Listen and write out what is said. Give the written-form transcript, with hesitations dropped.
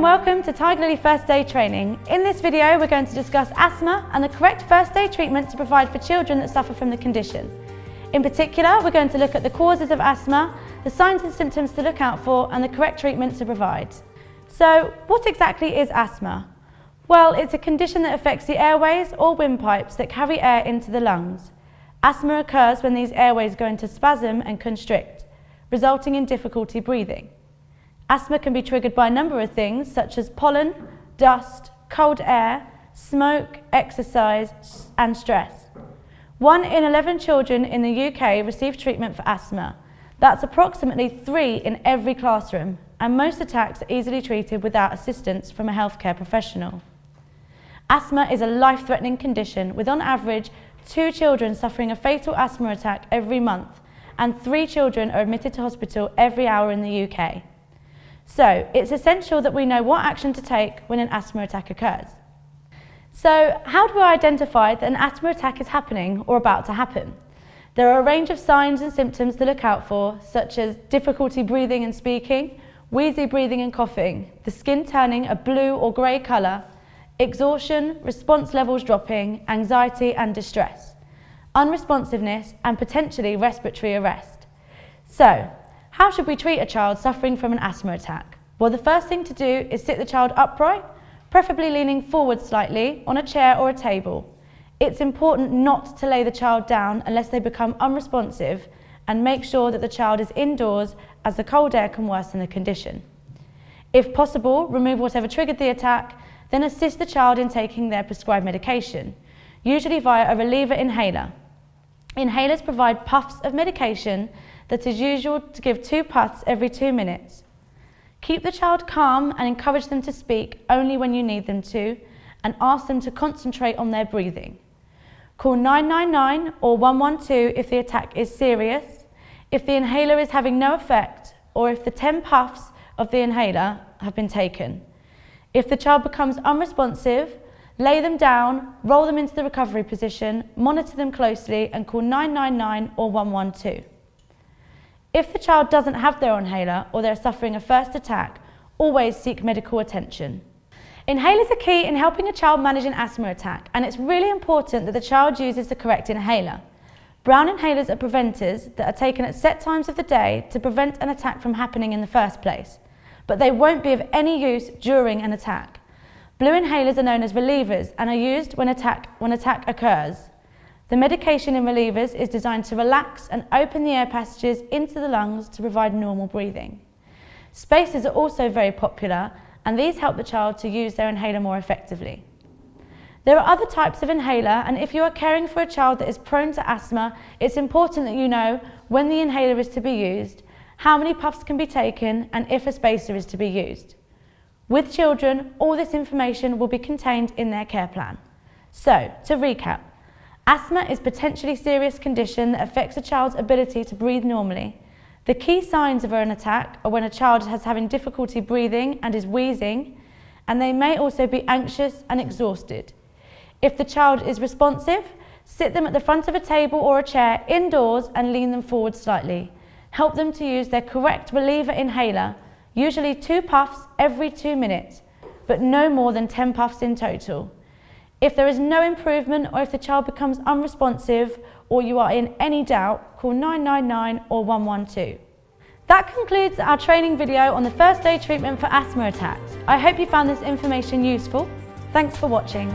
and welcome to Tigerlily First Aid Training. In this video we're going to discuss asthma and the correct first aid treatment to provide for children that suffer from the condition. In particular, we're going to look at the causes of asthma, the signs and symptoms to look out for and the correct treatment to provide. So what exactly is asthma? Well, it's a condition that affects the airways or windpipes that carry air into the lungs. Asthma occurs when these airways go into spasm and constrict, resulting in difficulty breathing. Asthma can be triggered by a number of things such as pollen, dust, cold air, smoke, exercise and stress. 1 in 11 children in the UK receive treatment for asthma. That's approximately 3 in every classroom, and most attacks are easily treated without assistance from a healthcare professional. Asthma is a life-threatening condition with on average 2 children suffering a fatal asthma attack every month, and 3 children are admitted to hospital every hour in the UK. So it's essential that we know what action to take when an asthma attack occurs. So how do we identify that an asthma attack is happening or about to happen? There are a range of signs and symptoms to look out for, such as difficulty breathing and speaking, wheezy breathing and coughing, the skin turning a blue or grey colour, exhaustion, response levels dropping, anxiety and distress, unresponsiveness and potentially respiratory arrest. So, how should we treat a child suffering from an asthma attack? Well, the first thing to do is sit the child upright, preferably leaning forward slightly on a chair or a table. It's important not to lay the child down unless they become unresponsive, and make sure that the child is indoors as the cold air can worsen the condition. If possible, remove whatever triggered the attack, then assist the child in taking their prescribed medication, usually via a reliever inhaler. Inhalers provide puffs of medication that is usual to give 2 puffs every 2 minutes. Keep the child calm and encourage them to speak only when you need them to, and ask them to concentrate on their breathing. Call 999 or 112 if the attack is serious, if the inhaler is having no effect, or if the 10 puffs of the inhaler have been taken. If the child becomes unresponsive, lay them down, roll them into the recovery position, monitor them closely and call 999 or 112. If the child doesn't have their inhaler or they're suffering a first attack, always seek medical attention. Inhalers are key in helping a child manage an asthma attack, and it's really important that the child uses the correct inhaler. Brown inhalers are preventers that are taken at set times of the day to prevent an attack from happening in the first place, but they won't be of any use during an attack. Blue inhalers are known as relievers and are used when attack occurs. The medication in relievers is designed to relax and open the air passages into the lungs to provide normal breathing. Spacers are also very popular, and these help the child to use their inhaler more effectively. There are other types of inhaler, and if you are caring for a child that is prone to asthma, it's important that you know when the inhaler is to be used, how many puffs can be taken, and if a spacer is to be used. With children, all this information will be contained in their care plan. So, to recap, asthma is a potentially serious condition that affects a child's ability to breathe normally. The key signs of an attack are when a child is having difficulty breathing and is wheezing, and they may also be anxious and exhausted. If the child is responsive, sit them at the front of a table or a chair indoors and lean them forward slightly. Help them to use their correct reliever inhaler, usually 2 puffs every 2 minutes, but no more than 10 puffs in total. If there is no improvement, or if the child becomes unresponsive or you are in any doubt, call 999 or 112. That concludes our training video on the first aid treatment for asthma attacks. I hope you found this information useful. Thanks for watching.